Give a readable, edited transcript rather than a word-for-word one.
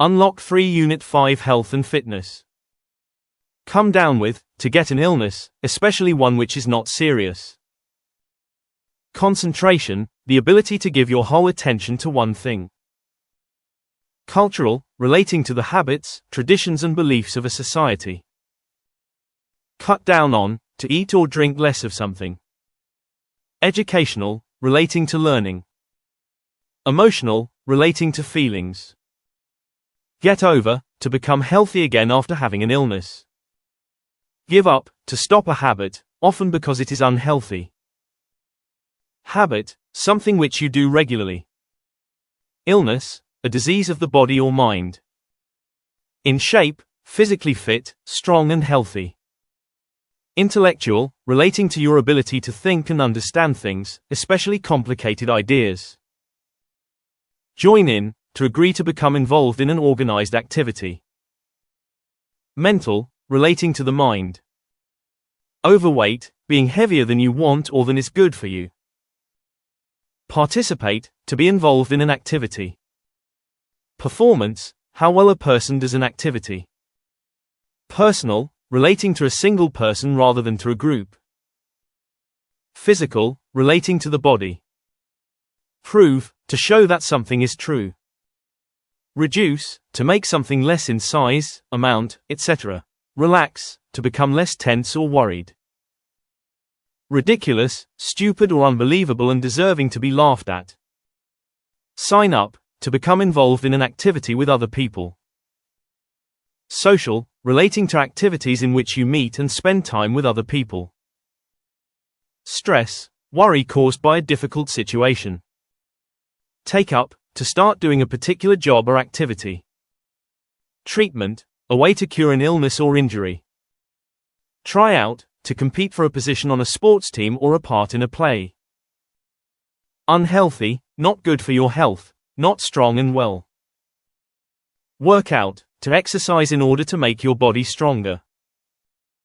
Unlock 3 Unit 5 Health and Fitness. Come down with, to get an illness, especially one which is not serious. Concentration, the ability to give your whole attention to one thing. Cultural, relating to the habits, traditions and beliefs of a society. Cut down on, to eat or drink less of something. Educational, relating to learning. Emotional, relating to feelings. Get over, to become healthy again after having an illness. Give up, to stop a habit, often because it is unhealthy. Habit, something which you do regularly. Illness, a disease of the body or mind. In shape, physically fit, strong and healthy. Intellectual, relating to your ability to think and understand things, especially complicated ideas. Join in, to agree to become involved in an organized activity. Mental, relating to the mind. Overweight, being heavier than you want or than is good for you. Participate, to be involved in an activity. Performance, how well a person does an activity. Personal, relating to a single person rather than to a group. Physical, relating to the body. Prove, to show that something is true. Reduce, to make something less in size, amount, etc. Relax, to become less tense or worried. Ridiculous, stupid or unbelievable and deserving to be laughed at. Sign up, to become involved in an activity with other people. Social, relating to activities in which you meet and spend time with other people. Stress, worry caused by a difficult situation. Take up, to start doing a particular job or activity. Treatment, a way to cure an illness or injury. Try out, to compete for a position on a sports team or a part in a play. Unhealthy, not good for your health, not strong and well. Work out, to exercise in order to make your body stronger.